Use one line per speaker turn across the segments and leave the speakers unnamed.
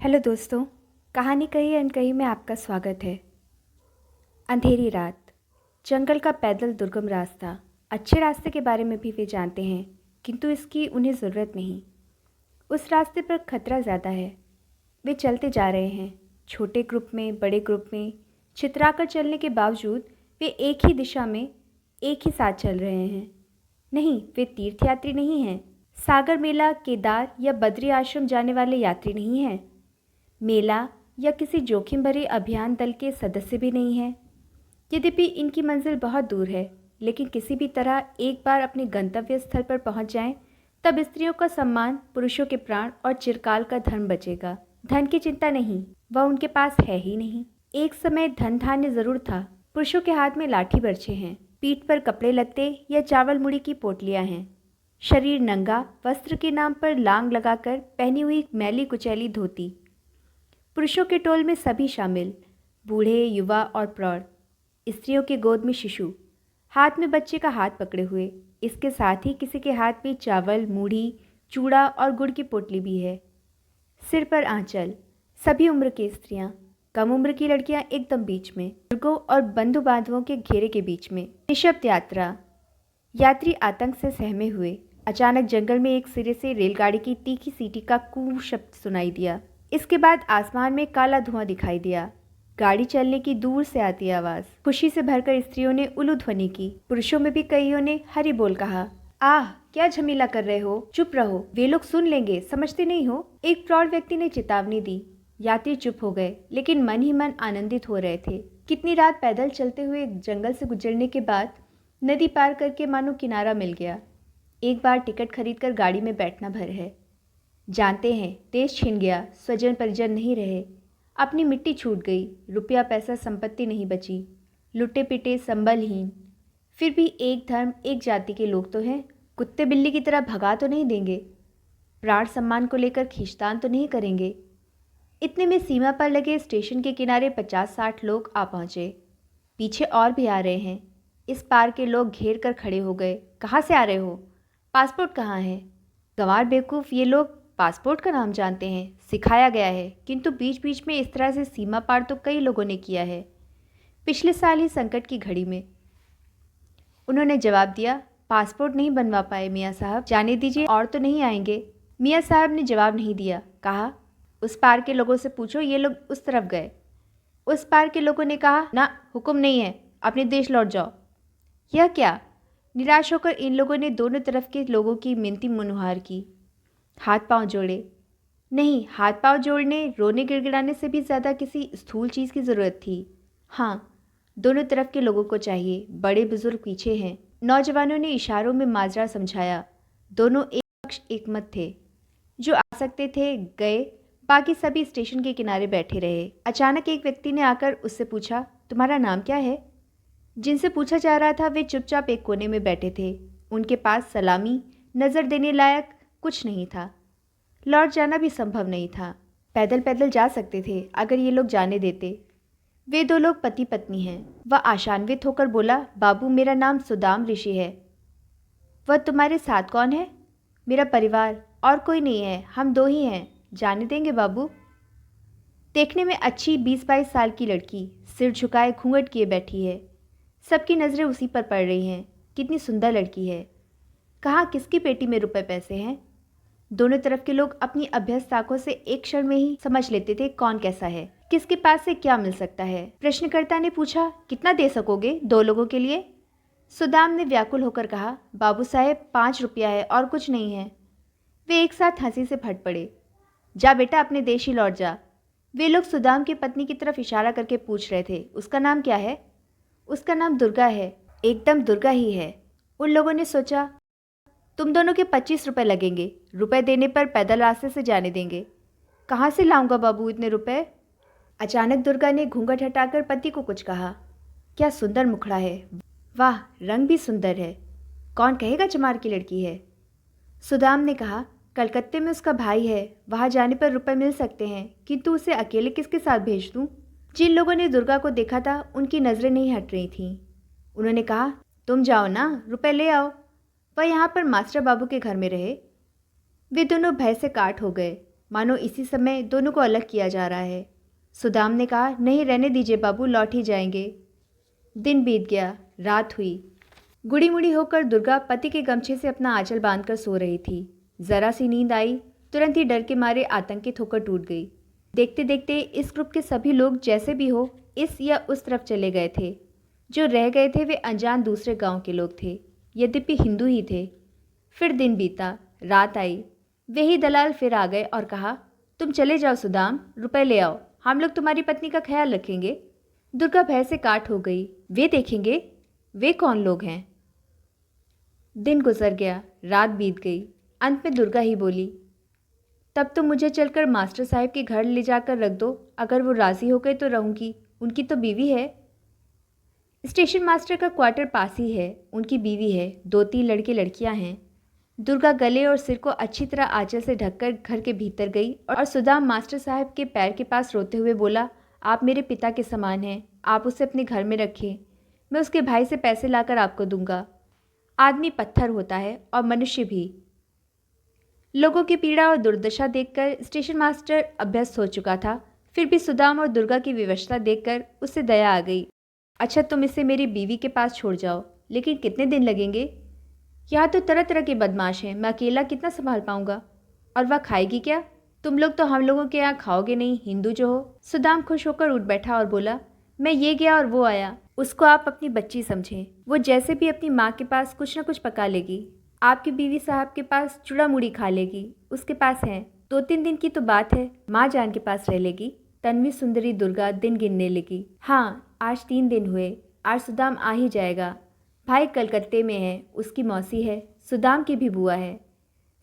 Hello दोस्तों। कहानी कही अनकही में आपका स्वागत है। अंधेरी रात, जंगल का पैदल दुर्गम रास्ता। अच्छे रास्ते के बारे में भी वे जानते हैं, किंतु इसकी उन्हें ज़रूरत नहीं। उस रास्ते पर खतरा ज़्यादा है। वे चलते जा रहे हैं, छोटे ग्रुप में, बड़े ग्रुप में, छितराकर चलने के बावजूद वे एक ही दिशा में एक ही साथ चल रहे हैं। नहीं, वे तीर्थयात्री नहीं हैं। सागर मेला, केदार या बद्री आश्रम जाने वाले यात्री नहीं हैं। मेला या किसी जोखिम भरे अभियान दल के सदस्य भी नहीं हैं। यद्यपि इनकी मंजिल बहुत दूर है, लेकिन किसी भी तरह एक बार अपने गंतव्य स्थल पर पहुंच जाएं, तब स्त्रियों का सम्मान, पुरुषों के प्राण और चिरकाल का धर्म बचेगा। धन की चिंता नहीं, वह उनके पास है ही नहीं। एक समय धन धान्य जरूर था। पुरुषों के हाथ में लाठी बरछे हैं, पीठ पर कपड़े लत्ते या चावल मुड़ी की पोटलियां हैं। शरीर नंगा, वस्त्र के नाम पर लांग लगाकर पहनी हुई मैली कुचैली धोती। पुरुषों के टोल में सभी शामिल, बूढ़े, युवा और प्रौढ़। स्त्रियों के गोद में शिशु, हाथ में बच्चे का हाथ पकड़े हुए। इसके साथ ही किसी के हाथ में चावल, मूढ़ी, चूड़ा और गुड़ की पोटली भी है। सिर पर आंचल। सभी उम्र की स्त्रियां, कम उम्र की लड़कियां एकदम बीच में, बुजुर्गों और बंधु बांधवों के घेरे के बीच में। निशब्द यात्रा। यात्री आतंक से सहमे हुए। अचानक जंगल में एक सिरे से रेलगाड़ी की तीखी सीटी का कू शब्द सुनाई दिया। इसके बाद आसमान में काला धुआं दिखाई दिया। गाड़ी चलने की दूर से आती आवाज। खुशी से भरकर स्त्रियों ने उलू ध्वनि की। पुरुषों में भी कईयों ने हरि बोल कहा। आह, क्या झमेला कर रहे हो, चुप रहो, वे लोग सुन लेंगे, समझते नहीं हो। एक प्रौढ़ व्यक्ति ने चेतावनी दी। यात्री चुप हो गए, लेकिन मन ही मन आनंदित हो रहे थे। कितनी रात पैदल चलते हुए जंगल से गुजरने के बाद नदी पार करके मानो किनारा मिल गया। एक बार टिकट खरीदकर गाड़ी में बैठना भर है। जानते हैं, देश छिन गया, स्वजन परिजन नहीं रहे, अपनी मिट्टी छूट गई, रुपया पैसा संपत्ति नहीं बची, लुटे पिटे, संबलहीन। फिर भी एक धर्म, एक जाति के लोग तो हैं। कुत्ते बिल्ली की तरह भगा तो नहीं देंगे, प्राण सम्मान को लेकर खींचतान तो नहीं करेंगे। इतने में सीमा पर लगे स्टेशन के किनारे 50-60 लोग आ पहुंचे। पीछे और भी आ रहे हैं। इस पार के लोग घेर कर खड़े हो गए। कहाँ से आ रहे हो? पासपोर्ट कहाँ है? गंवार बेवकूफ़, ये लोग पासपोर्ट का नाम जानते हैं, सिखाया गया है, किंतु बीच बीच में इस तरह से सीमा पार तो कई लोगों ने किया है, पिछले साल ही संकट की घड़ी में। उन्होंने जवाब दिया, पासपोर्ट नहीं बनवा पाए मियाँ साहब, जाने दीजिए, और तो नहीं आएंगे। मियाँ साहब ने जवाब नहीं दिया। कहा, उस पार के लोगों से पूछो, ये लोग उस तरफ गए। उस पार के लोगों ने कहा, ना, हुक्म नहीं है, अपने देश लौट जाओ। यह क्या? निराश होकर इन लोगों ने दोनों तरफ के लोगों की मिनती मुनुहार की, हाथ पांव जोड़े। नहीं, हाथ पांव जोड़ने, रोने गिड़गिड़ाने से भी ज़्यादा किसी स्थूल चीज़ की ज़रूरत थी। हाँ, दोनों तरफ के लोगों को चाहिए। बड़े बुजुर्ग पीछे हैं। नौजवानों ने इशारों में माजरा समझाया। दोनों एक पक्ष एक मत थे। जो आ सकते थे गए, बाकी सभी स्टेशन के किनारे बैठे रहे। अचानक एक व्यक्ति ने आकर उससे पूछा, तुम्हारा नाम क्या है? जिनसे पूछा जा रहा था वे चुपचाप एक कोने में बैठे थे। उनके पास सलामी, नज़र देने लायक कुछ नहीं था। लौट जाना भी संभव नहीं था। पैदल पैदल जा सकते थे अगर ये लोग जाने देते। वे दो लोग पति पत्नी हैं। वह आशान्वित होकर बोला, बाबू, मेरा नाम सुदाम ऋषि है। वह तुम्हारे साथ कौन है? मेरा परिवार, और कोई नहीं है, हम दो ही हैं, जाने देंगे बाबू। देखने में अच्छी 20-22 साल की लड़की, सिर झुकाए घूंघट किए बैठी है। सबकी नज़रें उसी पर पड़ रही हैं। कितनी सुंदर लड़की है। कहाँ, किसकी पेटी में रुपए पैसे हैं? दोनों तरफ के लोग अपनी अभ्यस्त आंखों से एक क्षण में ही समझ लेते थे कौन कैसा है, किसके पास से क्या मिल सकता है। प्रश्नकर्ता ने पूछा, कितना दे सकोगे 2 लोगों के लिए? सुदाम ने व्याकुल होकर कहा, बाबू साहेब, 5 रुपया है और कुछ नहीं है। वे एक साथ हंसी से फट पड़े। जा बेटा, अपने देश ही लौट जा। वे लोग सुदाम की पत्नी की तरफ इशारा करके पूछ रहे थे, उसका नाम क्या है? उसका नाम दुर्गा है। एकदम दुर्गा ही है। उन लोगों ने सोचा, तुम दोनों के 25 रुपए लगेंगे, रुपए देने पर पैदल रास्ते से जाने देंगे। कहाँ से लाऊंगा बाबू इतने रुपए? अचानक दुर्गा ने घूंघट हटाकर पति को कुछ कहा। क्या सुंदर मुखड़ा है, वाह, रंग भी सुंदर है। कौन कहेगा चमार की लड़की है? सुदाम ने कहा, कलकत्ते में उसका भाई है, वहाँ जाने पर रुपए मिल सकते हैं, किंतु उसे अकेले किसके साथ भेज दूँ? जिन लोगों ने दुर्गा को देखा था उनकी नज़रें नहीं हट रही थीं। उन्होंने कहा, तुम जाओ ना, रुपए ले आओ। वह यहाँ पर मास्टर बाबू के घर में रहे। वे दोनों भय से काट हो गए। मानो इसी समय दोनों को अलग किया जा रहा है। सुदाम ने कहा, नहीं रहने दीजिए बाबू, लौट ही जाएंगे। दिन बीत गया, रात हुई। गुड़ी मुड़ी होकर दुर्गा पति के गमछे से अपना आंचल बांधकर सो रही थी। जरा सी नींद आई, तुरंत ही डर के मारे आतंकित होकर टूट गई। देखते देखते इस ग्रुप के सभी लोग जैसे भी हो इस या उस तरफ चले गए थे। जो रह गए थे वे अनजान दूसरे गांव के लोग थे, यद्यपि हिंदू ही थे। फिर दिन बीता, रात आई। वही दलाल फिर आ गए और कहा, तुम चले जाओ सुदाम, रुपए ले आओ, हम लोग तुम्हारी पत्नी का ख्याल रखेंगे। दुर्गा भय से काट हो गई। वे देखेंगे? वे कौन लोग हैं? दिन गुजर गया, रात बीत गई। अंत में दुर्गा ही बोली, तब तो मुझे चलकर मास्टर साहब के घर ले जाकर रख दो। अगर वो राज़ी हो गए तो रहूँगी, उनकी तो बीवी है। स्टेशन मास्टर का क्वार्टर पास ही है, उनकी बीवी है, 2-3 लड़के लड़कियां हैं। दुर्गा गले और सिर को अच्छी तरह आंचल से ढककर घर के भीतर गई और सुदाम मास्टर साहब के पैर के पास रोते हुए बोला, आप मेरे पिता के समान हैं, आप उसे अपने घर में रखें, मैं उसके भाई से पैसे लाकर आपको दूंगा। आदमी पत्थर होता है और मनुष्य भी। लोगों की पीड़ा और दुर्दशा देखकर स्टेशन मास्टर अभ्यस्त हो चुका था, फिर भी सुदाम और दुर्गा की विवशता देखकर उसे दया आ गई। अच्छा, तुम इसे मेरी बीवी के पास छोड़ जाओ, लेकिन कितने दिन लगेंगे? यहाँ तो तरह तरह के बदमाश हैं, मैं अकेला कितना संभाल पाऊंगा? और वह खाएगी क्या? तुम लोग तो हम लोगों के यहाँ खाओगे नहीं, हिंदू जो हो। सुदाम खुश होकर उठ बैठा और बोला, मैं ये गया और वो आया, उसको आप अपनी बच्ची समझें। वो जैसे भी अपनी माँ के पास कुछ न कुछ पका लेगी। आपकी बीवी साहब के पास चूड़ा मुड़ी खा लेगी, उसके पास है। 2-3 दिन की तो बात है, माँ जान के पास रह लेगी। तन्वी सुंदरी दुर्गा दिन गिनने लगी। हाँ, आज 3 दिन हुए, आज सुदाम आ ही जाएगा। भाई कलकत्ते में है, उसकी मौसी है, सुदाम की भी बुआ है।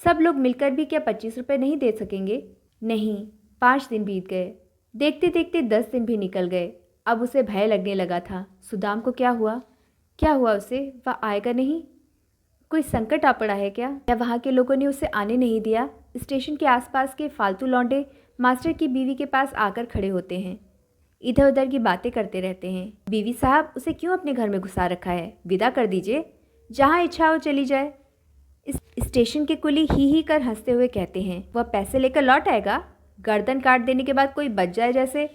सब लोग मिलकर भी क्या 25 रुपये नहीं दे सकेंगे? नहीं। 5 दिन बीत गए, देखते देखते 10 दिन भी निकल गए। अब उसे भय लगने लगा था। सुदाम को क्या हुआ? क्या हुआ उसे? वह आएगा नहीं? कोई संकट आ पड़ा है क्या? या वहाँ के लोगों ने उसे आने नहीं दिया? स्टेशन के आसपास के फालतू लौंडे मास्टर की बीवी के पास आकर खड़े होते हैं, इधर उधर की बातें करते रहते हैं। बीवी साहब, उसे क्यों अपने घर में घुसा रखा है? विदा कर दीजिए, जहाँ इच्छा हो चली जाए। इस स्टेशन के कुली ही कर हंसते हुए कहते हैं, वह पैसे लेकर लौट आएगा? गर्दन काट देने के बाद कोई बच जाए जैसे।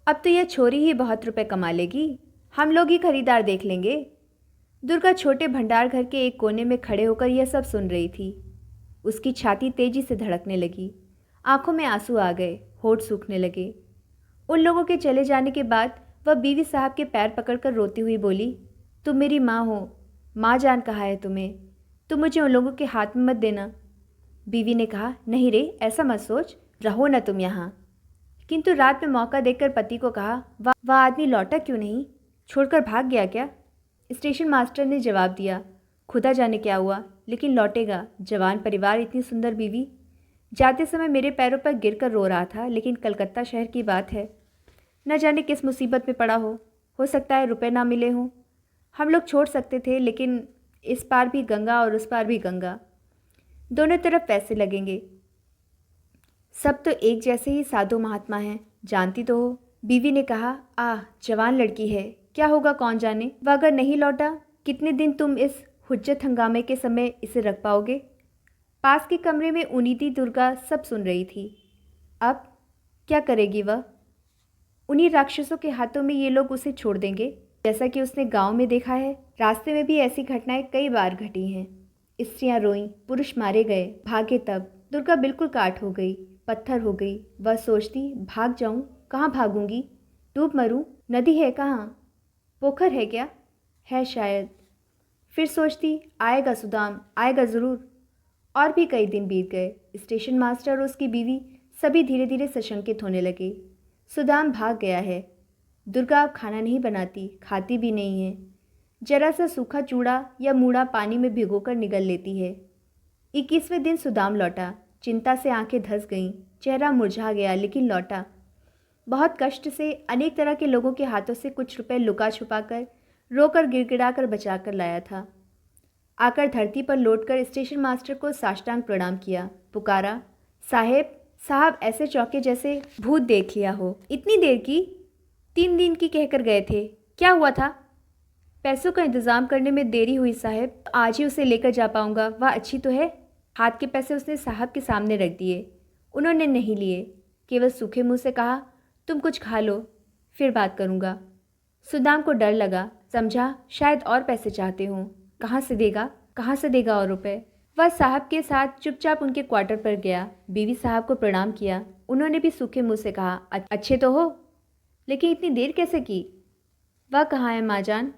अब तो यह छोरी ही बहुत रुपए कमा लेगी, हम लोग ही खरीदार देख लेंगे। दुर्गा छोटे भंडार घर के एक कोने में खड़े होकर यह सब सुन रही थी। उसकी छाती तेजी से धड़कने लगी, आंखों में आंसू आ गए, होठ सूखने लगे। उन लोगों के चले जाने के बाद वह बीवी साहब के पैर पकड़कर रोती हुई बोली, तुम मेरी माँ हो, माँ जान कहा है तुम्हें, तुम मुझे उन लोगों के हाथ में मत देना। बीवी ने कहा, नहीं रे, ऐसा मत सोच, रहो ना तुम यहाँ। किंतु रात में मौका देखकर पति को कहा, वह आदमी लौटा क्यों नहीं? छोड़कर भाग गया क्या? स्टेशन मास्टर ने जवाब दिया, खुदा जाने क्या हुआ, लेकिन लौटेगा। जवान परिवार, इतनी सुंदर बीवी। जाते समय मेरे पैरों पर गिरकर रो रहा था, लेकिन कलकत्ता शहर की बात है, न जाने किस मुसीबत में पड़ा हो सकता है रुपए ना मिले हों। हम लोग छोड़ सकते थे, लेकिन इस पार भी गंगा और उस पार भी गंगा, दोनों तरफ पैसे लगेंगे। सब तो एक जैसे ही साधु महात्मा हैं, जानती तो हो। बीवी ने कहा, आह, जवान लड़की है, क्या होगा कौन जाने। वह अगर नहीं लौटा, कितने दिन तुम इस हुज्जत हंगामे के समय इसे रख पाओगे? पास के कमरे में उनीती दुर्गा सब सुन रही थी। अब क्या करेगी वह? उन्हीं राक्षसों के हाथों में ये लोग उसे छोड़ देंगे, जैसा कि उसने गांव में देखा है। रास्ते में भी ऐसी घटनाएं कई बार घटी हैं। स्त्रियां रोईं, पुरुष मारे गए, भागे तब। दुर्गा बिल्कुल काठ हो गई, पत्थर हो गई। वह सोचती, भाग जाऊं, कहाँ भागूंगी? डूब मरूं? नदी है कहाँ? पोखर है क्या? है शायद। फिर सोचती, आएगा सुदाम, आएगा ज़रूर। और भी कई दिन बीत गए। स्टेशन मास्टर और उसकी बीवी सभी धीरे धीरे सशंकित होने लगे। सुदाम भाग गया है। दुर्गा अब खाना नहीं बनाती, खाती भी नहीं है। जरा सा सूखा चूड़ा या मूड़ा पानी में भिगोकर निगल लेती है। 21वें दिन सुदाम लौटा। चिंता से आंखें धंस गईं, चेहरा मुरझा गया, लेकिन लौटा। बहुत कष्ट से अनेक तरह के लोगों के हाथों से कुछ रुपए लुका छुपा कर, रोकर गिड़गिड़ाकर बचा कर लाया था। आकर धरती पर लौटकर स्टेशन मास्टर को साष्टांग प्रणाम किया। पुकारा, साहेब। साहब ऐसे चौके जैसे भूत देख लिया हो। इतनी देर की? 3 दिन की कहकर गए थे, क्या हुआ था? पैसों का इंतज़ाम करने में देरी हुई साहेब, आज ही उसे लेकर जा पाऊंगा। वह अच्छी तो है। हाथ के पैसे उसने साहब के सामने रख दिए। उन्होंने नहीं लिए, केवल सूखे मुंह से कहा, तुम कुछ खा लो, फिर बात करूँगा। सुदाम को डर लगा, समझा शायद और पैसे चाहते हों। कहाँ से देगा और रुपए? वह साहब के साथ चुपचाप उनके क्वार्टर पर गया। बीवी साहब को प्रणाम किया। उन्होंने भी सूखे मुंह से कहा, अच्छे तो हो, लेकिन इतनी देर कैसे की? वह कहाँ है माँ जान?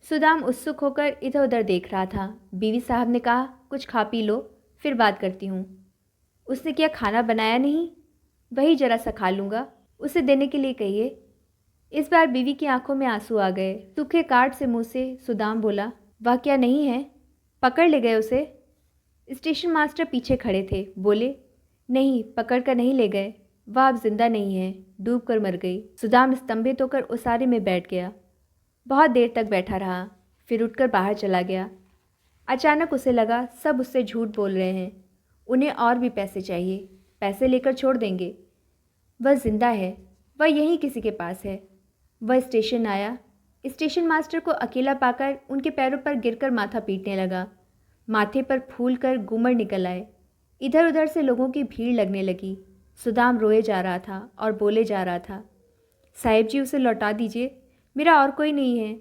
सुदाम उत्सुक होकर इधर उधर देख रहा था। बीवी साहब ने कहा, कुछ खा पी लो, फिर बात करती हूँ। उसने क्या खाना बनाया नहीं? वही जरा सा खा लूँगा, उसे देने के लिए कहिए। इस बार बीवी की आंखों में आंसू आ गए। सूखे काट से मुंह से सुदाम बोला, वह क्या नहीं है? पकड़ ले गए उसे? स्टेशन मास्टर पीछे खड़े थे, बोले, नहीं, पकड़ कर नहीं ले गए, वह अब जिंदा नहीं है, डूब कर मर गई। सुदाम स्तंभित होकर ओसारे में बैठ गया। बहुत देर तक बैठा रहा, फिर उठकर बाहर चला गया। अचानक उसे लगा सब उससे झूठ बोल रहे हैं, उन्हें और भी पैसे चाहिए, पैसे लेकर छोड़ देंगे। वह जिंदा है, वह यहीं किसी के पास है। वह स्टेशन आया। स्टेशन मास्टर को अकेला पाकर उनके पैरों पर गिरकर माथा पीटने लगा। माथे पर फूल कर घूमर निकल आए। इधर उधर से लोगों की भीड़ लगने लगी। सुदाम रोए जा रहा था और बोले जा रहा था, साहिब जी उसे लौटा दीजिए, मेरा और कोई नहीं है।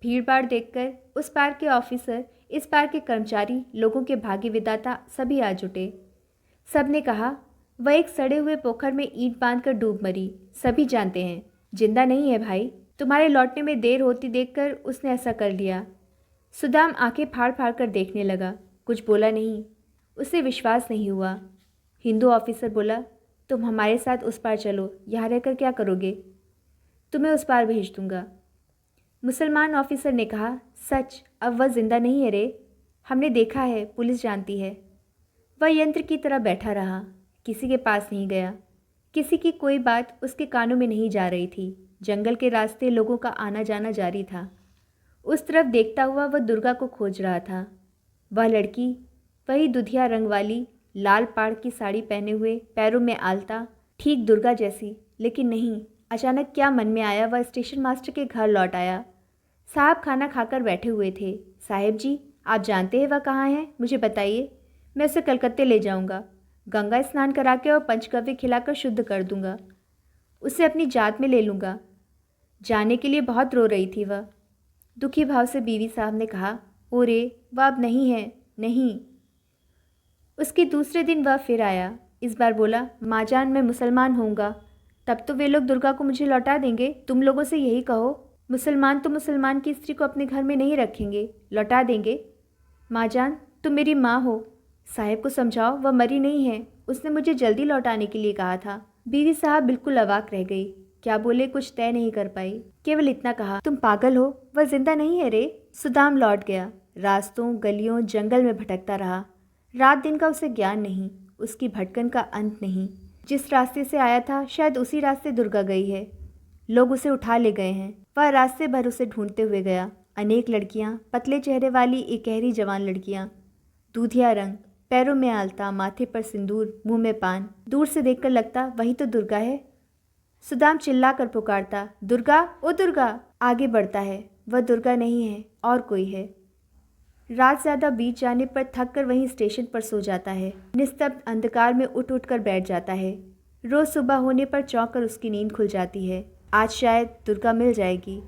भीड़ भाड़ देखकर उस पार के ऑफिसर, इस पार के कर्मचारी, लोगों के भाग्य विधाता सभी आ जुटे। सब ने कहा, वह एक सड़े हुए पोखर में ईंट बांधकर डूब मरी, सभी जानते हैं, जिंदा नहीं है भाई, तुम्हारे लौटने में देर होती देखकर उसने ऐसा कर लिया। सुदाम आंखें फाड़ फाड़ कर देखने लगा, कुछ बोला नहीं, उसे विश्वास नहीं हुआ। हिंदू ऑफिसर बोला, तुम हमारे साथ उस पार चलो, यहाँ रहकर क्या करोगे? तुम्हें उस पार भेज दूंगा। मुसलमान ऑफिसर ने कहा, सच, अब वह जिंदा नहीं है रे, हमने देखा है, पुलिस जानती है। वह यंत्र की तरह बैठा रहा, किसी के पास नहीं गया। किसी की कोई बात उसके कानों में नहीं जा रही थी। जंगल के रास्ते लोगों का आना जाना जारी था। उस तरफ देखता हुआ वह दुर्गा को खोज रहा था। वह लड़की, वही दुधिया रंग वाली, लाल पाड़ की साड़ी पहने हुए, पैरों में आलता, ठीक दुर्गा जैसी, लेकिन नहीं। अचानक क्या मन में आया, वह स्टेशन मास्टर के घर लौट आया। साहब खाना खाकर बैठे हुए थे। साहिब जी, आप जानते हैं वह कहाँ है? मुझे बताइए, मैं उसे कलकत्ते ले जाऊंगा, गंगा स्नान करा के और पंचगव्य खिलाकर शुद्ध कर दूंगा, उसे अपनी जात में ले लूँगा। जाने के लिए बहुत रो रही थी वह। दुखी भाव से बीवी साहब ने कहा, ओ रे, वह अब नहीं है, नहीं। उसके दूसरे दिन वह फिर आया। इस बार बोला, माँ जान, मैं मुसलमान होऊंगा, तब तो वे लोग दुर्गा को मुझे लौटा देंगे। तुम लोगों से यही कहो, मुसलमान तो मुसलमान की स्त्री को अपने घर में नहीं रखेंगे, लौटा देंगे। माँ जान, तुम मेरी माँ हो, साहिब को समझाओ, वह मरी नहीं है, उसने मुझे जल्दी लौटाने के लिए कहा था। बीवी साहब बिल्कुल अवाक रह गई, क्या बोले कुछ तय नहीं कर पाई। केवल इतना कहा, तुम पागल हो, वह जिंदा नहीं है रे। सुदाम लौट गया। रास्तों, गलियों, जंगल में भटकता रहा। रात दिन का उसे ज्ञान नहीं, उसकी भटकन का अंत नहीं। जिस रास्ते से आया था शायद उसी रास्ते दुर्गा गई है। लोग उसे उठा ले गए हैं। वह रास्ते भर उसे ढूंढते हुए गया। अनेक लड़कियां, पतले चेहरे वाली इकहरी जवान लड़कियां, दूधिया रंग, पैरों में आलता, माथे पर सिंदूर, मुंह में पान। दूर से देखकर लगता वही तो दुर्गा है। सुदाम चिल्लाकर पुकारता, दुर्गा, ओ दुर्गा। आगे बढ़ता है, वह दुर्गा नहीं है, और कोई है। रात ज़्यादा बीत जाने पर थक कर वहीं स्टेशन पर सो जाता है। निस्तब्ध अंधकार में उठ उठ कर बैठ जाता है। रोज़ सुबह होने पर चौंक कर उसकी नींद खुल जाती है। आज शायद दुर्गा मिल जाएगी।